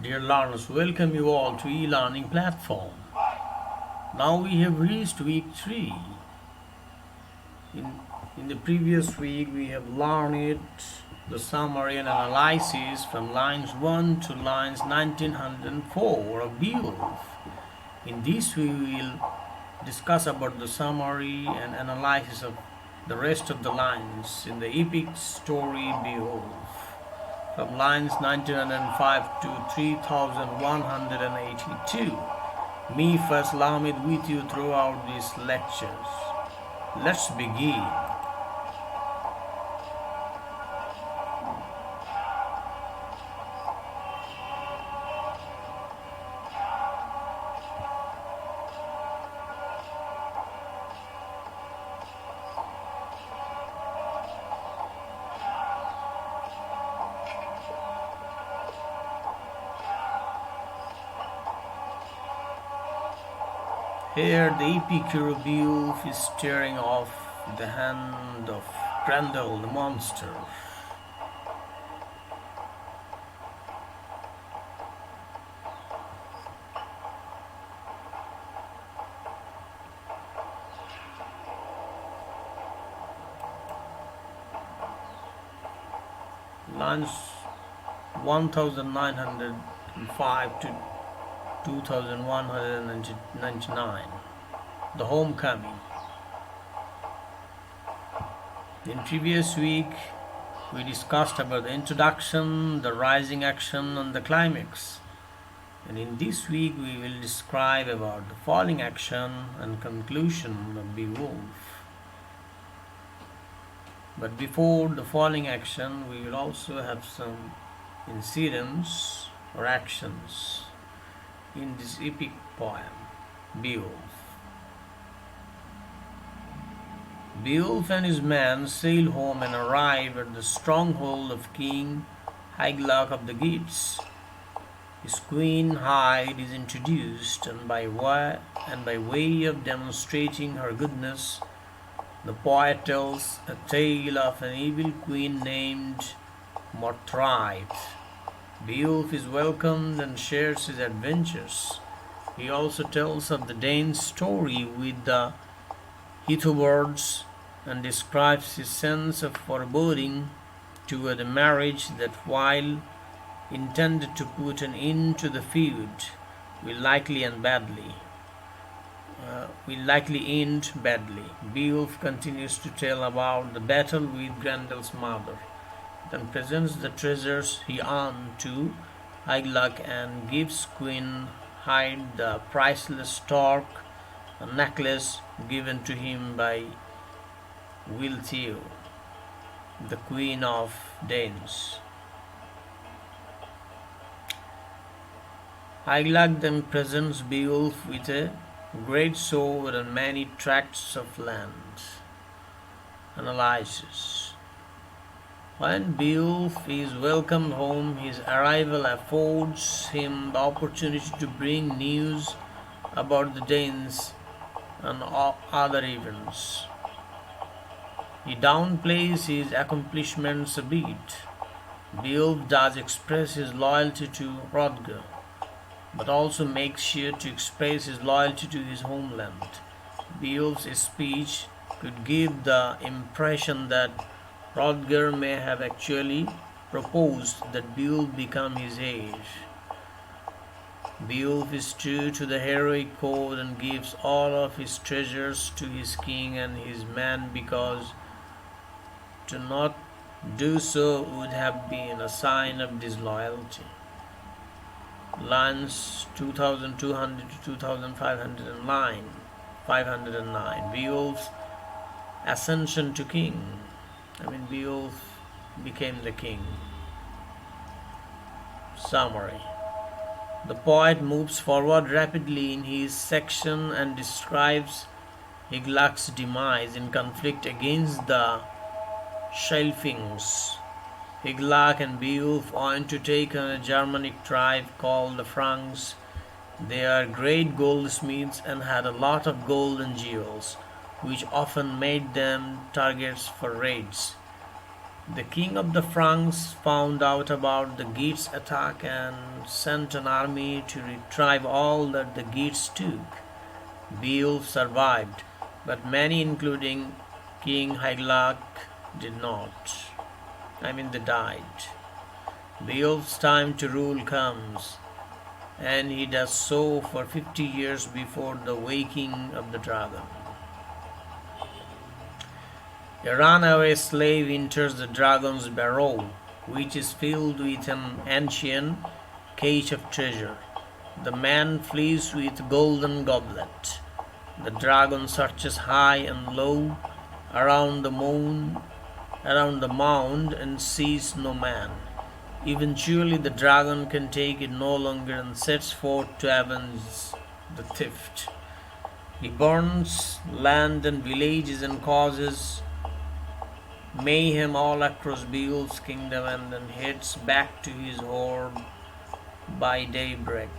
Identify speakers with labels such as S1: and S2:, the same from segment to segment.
S1: Dear learners, welcome you all to e-learning platform. Now we have reached week 3. In the previous week we have learned the summary and analysis from lines 1 to lines 1904 of Beowulf. In this we will discuss about the summary and analysis of the rest of the lines in the epic story Beowulf from lines 1905 to 3182. Me, Faisal Ahmed, with you throughout these lectures. Let's begin. Here the epic hero Beowulf is tearing off the hand of Grendel the monster. Lines 1905 to 2199. The Homecoming. In previous week we discussed about the introduction, the rising action and the climax. And in this week we will describe about the falling action and conclusion of Beowulf. But before the falling action we will also have some incidents or actions in this epic poem, Beowulf. Beowulf and his men sail home and arrive at the stronghold of King Hygelac of the Geats. His queen Hyde is introduced, and by way of demonstrating her goodness, the poet tells a tale of an evil queen named Morthride. Beowulf is welcomed and shares his adventures. He also tells of the Dane's story with the Heathwords and describes his sense of foreboding toward a marriage that, while intended to put an end to the feud, will likely end badly. Beowulf continues to tell about the battle with Grendel's mother, then presents the treasures he earned to Hygelac and gives Queen Hyde the priceless stork, a necklace given to him by Wilteo, the Queen of Danes. Hygelac then presents Beowulf with a great sword and many tracts of land. Analysis. When Beowulf is welcomed home, his arrival affords him the opportunity to bring news about the Danes and other events. He downplays his accomplishments a bit. Beowulf does express his loyalty to Hrothgar, but also makes sure to express his loyalty to his homeland. Beowulf's speech could give the impression that Hrothgar may have actually proposed that Beowulf become his heir. Beowulf is true to the heroic code and gives all of his treasures to his king and his men, because to not do so would have been a sign of disloyalty. Lines 2200 to 2509. Beowulf's ascension to king. Beowulf became the king. Summary. The poet moves forward rapidly in his section and describes Hygelac's demise in conflict against the Schelfings. Hygelac and Beowulf went to take on a Germanic tribe called the Franks. They are great goldsmiths and had a lot of gold and jewels, which often made them targets for raids. The king of the Franks found out about the Geats' attack and sent an army to retrieve all that the Geats took. Beowulf survived, but many, including King Hygelac, did not. They died. Beowulf's time to rule comes, and he does so for 50 years before the waking of the dragon. A runaway slave enters the dragon's burrow, which is filled with an ancient cache of treasure. The man flees with golden goblet. The dragon searches high and low around the mound and sees no man. Eventually the dragon can take it no longer and sets forth to avenge the theft. He burns land and villages and causes mayhem all across Beowulf's kingdom and then heads back to his horde by daybreak.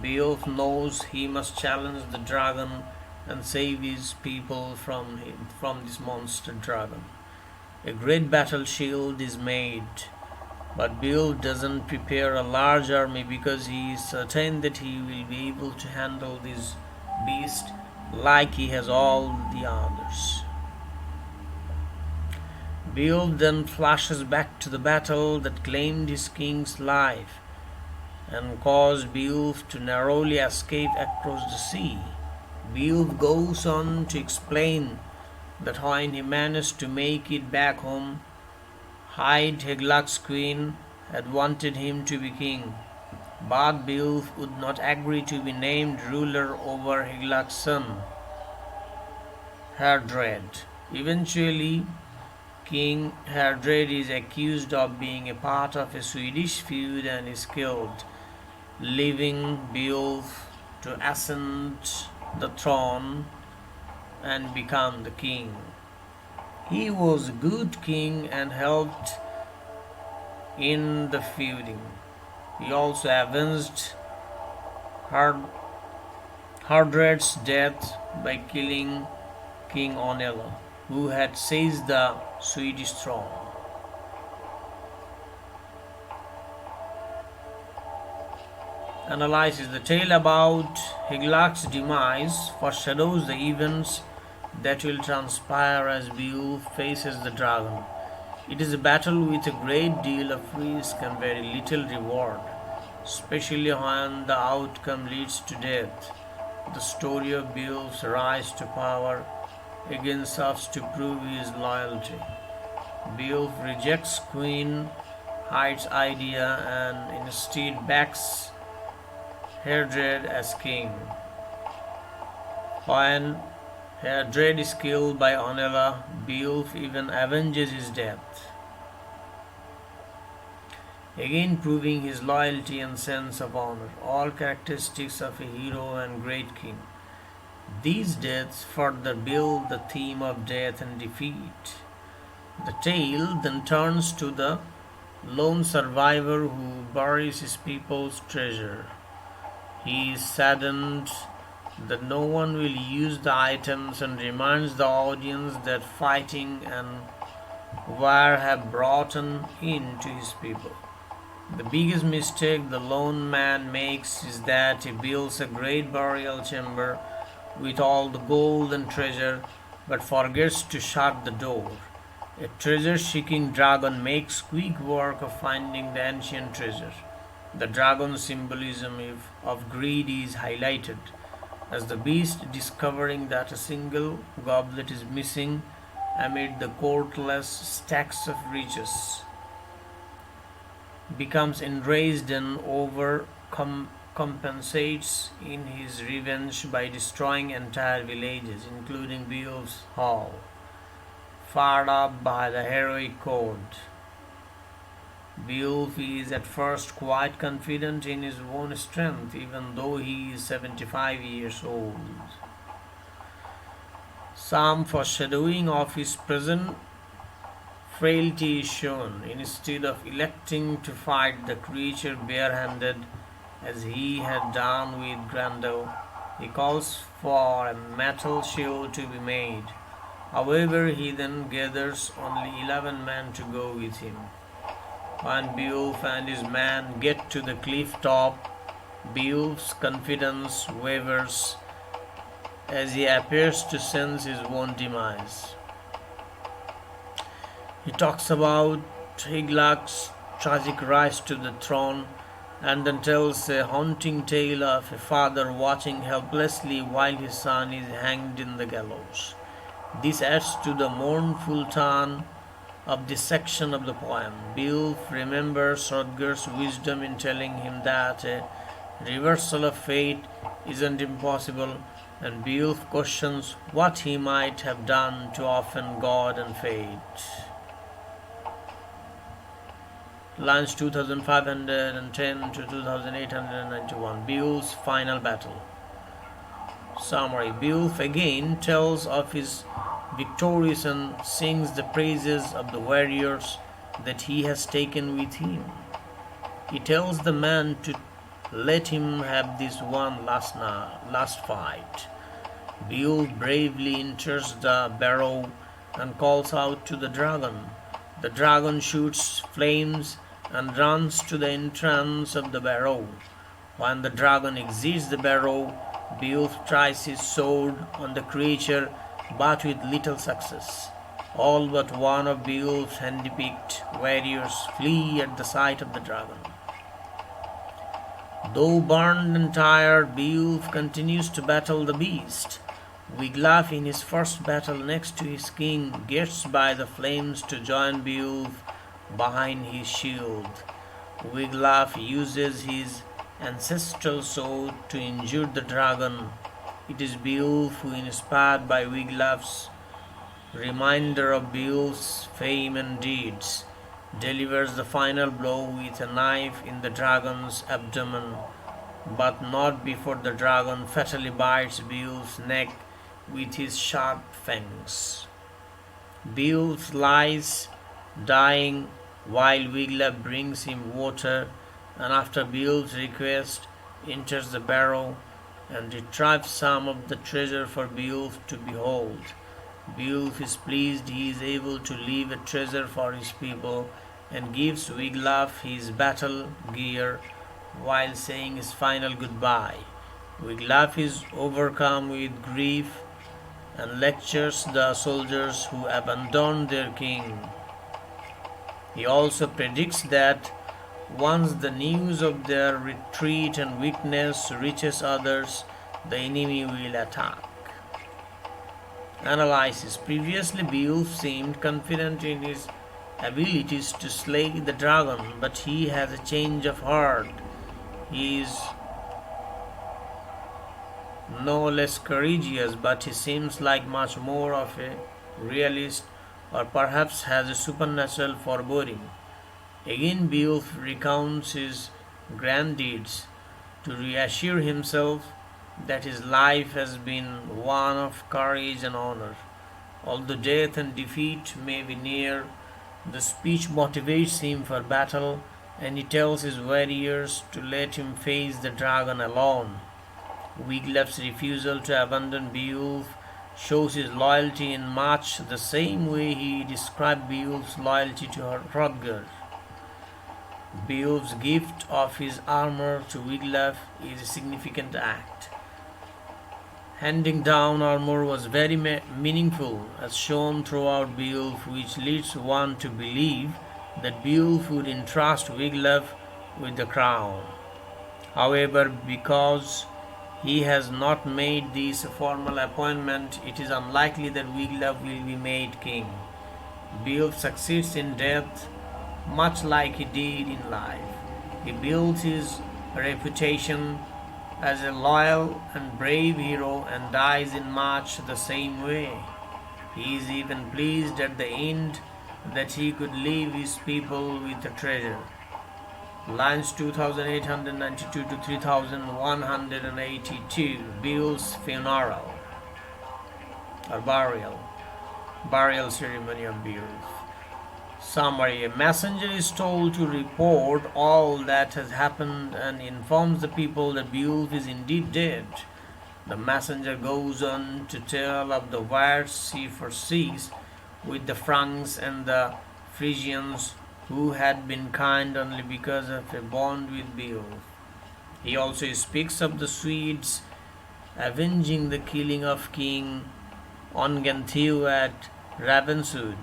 S1: Beowulf knows he must challenge the dragon and save his people from this monster dragon. A great battle shield is made, but Beowulf doesn't prepare a large army because he is certain that he will be able to handle this beast like he has all the others. Beowulf then flashes back to the battle that claimed his king's life and caused Beowulf to narrowly escape across the sea. Beowulf goes on to explain that when he managed to make it back home, Hygelac's queen had wanted him to be king, but Beowulf would not agree to be named ruler over Hygelac's son, Heardred. Eventually, King Heardred is accused of being a part of a Swedish feud and is killed, leaving Beowulf to ascend the throne and become the king. He was a good king and helped in the feuding. He also avenged Heardred's death by killing King Onela, who had seized the Swedish throne. Analysis. The tale about Hygelac's demise foreshadows the events that will transpire as Beowulf faces the dragon. It is a battle with a great deal of risk and very little reward, especially when the outcome leads to death. The story of Beowulf's rise to power again serves to prove his loyalty. Beowulf rejects Queen Hyde's idea and instead backs Heardred as king. When Heardred is killed by Onela, Beowulf even avenges his death, again proving his loyalty and sense of honor, all characteristics of a hero and great king. These deaths further build the theme of death and defeat. The tale then turns to the lone survivor who buries his people's treasure. He is saddened that no one will use the items and reminds the audience that fighting and war have brought an end to his people. The biggest mistake the lone man makes is that he builds a great burial chamber with all the gold and treasure, but forgets to shut the door. A treasure-seeking dragon makes quick work of finding the ancient treasure. The dragon's symbolism of greed is highlighted, as the beast, discovering that a single goblet is missing amid the countless stacks of riches, becomes enraged and compensates in his revenge by destroying entire villages, including Beowulf's hall, fired up by the heroic court. Beowulf is at first quite confident in his own strength, even though he is 75 years old. Some foreshadowing of his present frailty is shown. Instead of electing to fight the creature barehanded, as he had done with Grendel, he calls for a metal shield to be made. However, he then gathers only 11 men to go with him. When Beowulf and his men get to the cliff top, Beowulf's confidence wavers as he appears to sense his own demise. He talks about Higlac's tragic rise to the throne and then tells a haunting tale of a father watching helplessly while his son is hanged in the gallows. This adds to the mournful tone of this section of the poem. Beowulf remembers Hrothgar's wisdom in telling him that a reversal of fate isn't impossible, and Beowulf questions what he might have done to offend God and fate. Lines 2510 to 2891. Beowulf's final battle. Summary. Beowulf again tells of his victories and sings the praises of the warriors that he has taken with him. He tells the man to let him have this one last fight. Beowulf bravely enters the barrow and calls out to the dragon. The dragon shoots flames and runs to the entrance of the barrow. When the dragon exits the barrow, Beowulf tries his sword on the creature, but with little success. All but one of Beowulf's hand-picked warriors flee at the sight of the dragon. Though burned and tired, Beowulf continues to battle the beast. Wiglaf, in his first battle next to his king, gets by the flames to join Beowulf behind his shield. Wiglaf uses his ancestral sword to injure the dragon. It is Beowulf who, inspired by Wiglaf's reminder of Beowulf's fame and deeds, delivers the final blow with a knife in the dragon's abdomen, but not before the dragon fatally bites Beowulf's neck with his sharp fangs. Beowulf lies dying while Wiglaf brings him water, and after Beowulf's request enters the barrow and retrieves some of the treasure for Beowulf to behold. Beowulf is pleased he is able to leave a treasure for his people and gives Wiglaf his battle gear while saying his final goodbye. Wiglaf is overcome with grief and lectures the soldiers who abandoned their king. He also predicts that once the news of their retreat and weakness reaches others, the enemy will attack. Analysis. Previously, Beowulf seemed confident in his abilities to slay the dragon, but he has a change of heart. He is no less courageous, but he seems like much more of a realist, or perhaps has a supernatural foreboding. Again, Beowulf recounts his grand deeds to reassure himself that his life has been one of courage and honor. Although death and defeat may be near, the speech motivates him for battle, and he tells his warriors to let him face the dragon alone. Wiglaf's refusal to abandon Beowulf shows his loyalty in much the same way he described Beowulf's loyalty to Hrothgar. Beowulf's gift of his armor to Wiglaf is a significant act. Handing down armor was very meaningful, as shown throughout Beowulf, which leads one to believe that Beowulf would entrust Wiglaf with the crown. However, because he has not made this a formal appointment, it is unlikely that Wiglaf will be made king. Beowulf succeeds in death much like he did in life. He builds his reputation as a loyal and brave hero and dies in much the same way. He is even pleased at the end that he could leave his people with a treasure. Lines 2892 to 3182. Beowulf's funeral or burial ceremony of Beowulf. Summary. A messenger is told to report all that has happened and informs the people that Beowulf is indeed dead. The messenger goes on to tell of the wars he foresees with the Franks and the Frisians, who had been kind only because of a bond with Beowulf. He also speaks of the Swedes avenging the killing of King Ongentheow at Ravenswood.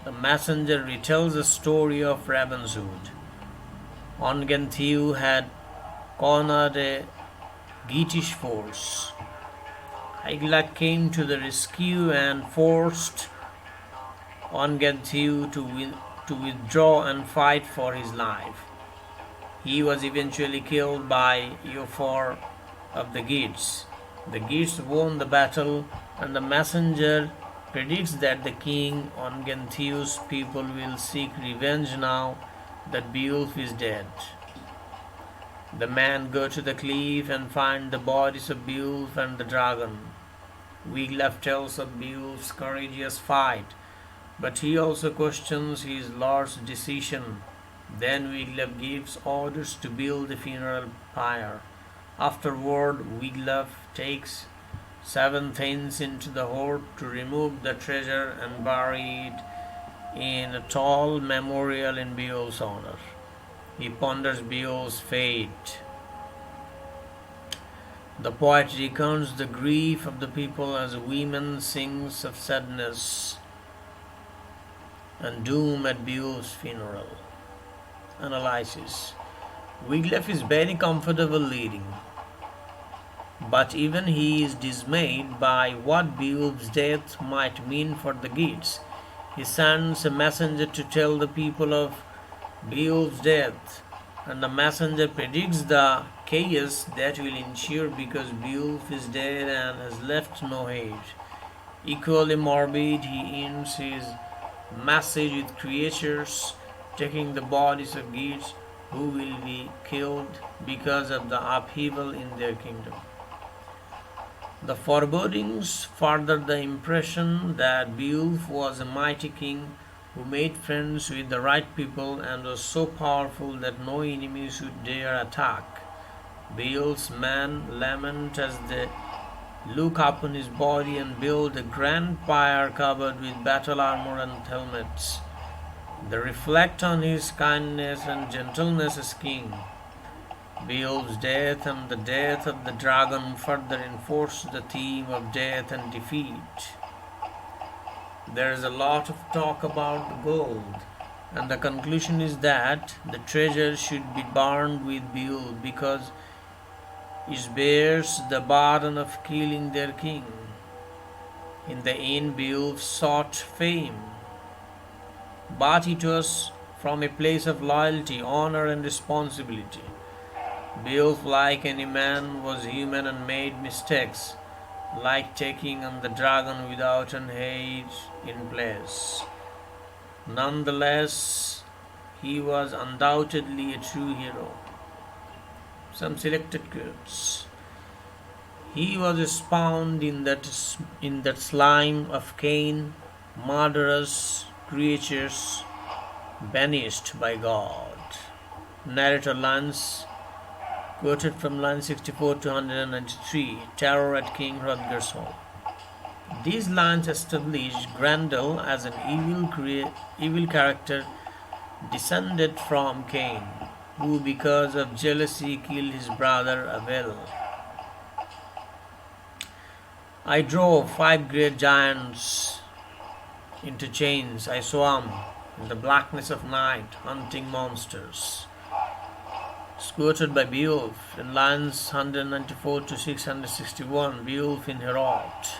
S1: The messenger retells the story of Ravenswood. Ongentheow had cornered a Geatish force. Hygelac came to the rescue and forced Ongentheow to withdraw and fight for his life. He was eventually killed by Eofor of the Geats. The Geats won the battle, and the messenger predicts that the king Ongentheow's people will seek revenge now that Beowulf is dead. The men go to the cliff and find the bodies of Beowulf and the dragon. Wiglaf tells of Beowulf's courageous fight, but he also questions his lord's decision. Then Wiglaf gives orders to build a funeral pyre. Afterward, Wiglaf takes 7 Thanes into the hoard to remove the treasure and bury it in a tall memorial in Beowulf's honor. He ponders Beowulf's fate. The poet recounts the grief of the people as a woman sings of sadness and doom at Beowulf's funeral. Analysis. Wiglaf is very comfortable leading, but even he is dismayed by what Beowulf's death might mean for the Geats. He sends a messenger to tell the people of Beowulf's death, and the messenger predicts the chaos that will ensue because Beowulf is dead and has left no heir. Equally morbid, he ends his message with creatures taking the bodies of Geats who will be killed because of the upheaval in their kingdom. The forebodings further the impression that Beowulf was a mighty king who made friends with the right people and was so powerful that no enemy should dare attack. Beowulf's men lament as they look upon his body and build a grand pyre covered with battle armor and helmets. They reflect on his kindness and gentleness as king. Beowulf's death and the death of the dragon further enforce the theme of death and defeat. There is a lot of talk about the gold, and the conclusion is that the treasure should be burned with Beowulf because it bears the burden of killing their king. In the end, Beowulf sought fame, but it was from a place of loyalty, honor, and responsibility. Beowulf, like any man, was human and made mistakes, like taking on the dragon without an heir in place. Nonetheless, he was undoubtedly a true hero. Some selected quotes. He was spawned in that slime of Cain, murderous creatures banished by God. Narrator lines quoted from line 64 to 193, Terror at King Hrothgar's home. These lines establish Grendel as an evil character descended from Cain, who because of jealousy killed his brother Abel. I drove 5 great giants into chains. I swam in the blackness of night, hunting monsters. It's quoted by Beowulf in lines 194 to 661, Beowulf in Heorot.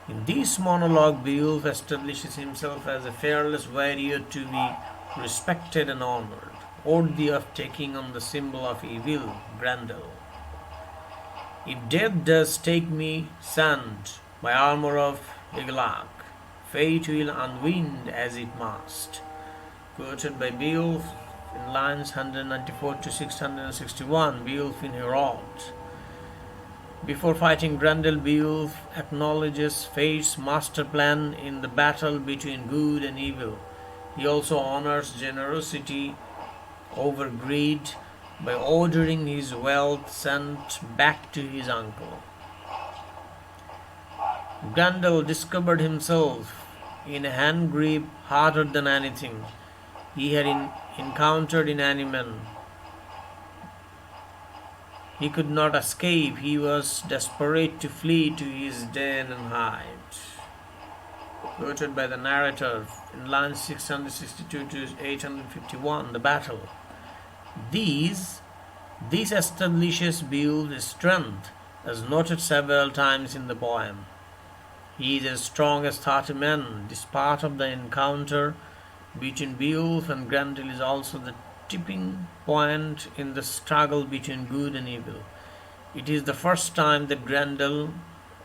S1: In this monologue, Beowulf establishes himself as a fearless warrior to be respected and honored, worthy of taking on the symbol of evil, Grendel. If death does take me, send my armor of Hygelac, fate will unwind as it must. Quoted by Beowulf in lines 194 to 661, Beowulf in Heorot. Before fighting Grendel, Beowulf acknowledges fate's master plan in the battle between good and evil. He also honors generosity overgreed by ordering his wealth sent back to his uncle. Grendel discovered himself in a hand grip harder than anything he had encountered in any man. He could not escape. He was desperate to flee to his den and hide. Quoted by the narrator in lines 662 to 851, the battle. This establishes Beowulf's strength, as noted several times in the poem. He is as strong as 30 men. This part of the encounter between Beowulf and Grendel is also the tipping point in the struggle between good and evil. It is the first time that Grendel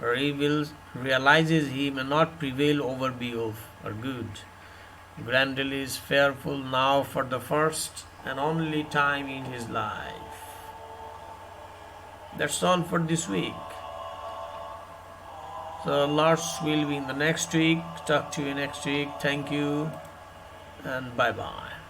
S1: realizes he may not prevail over Beowulf or good. Grendel is fearful now for the first and only time in his life. That's all for this week. So lots will be in the next week. Talk to you next week. Thank you and bye bye.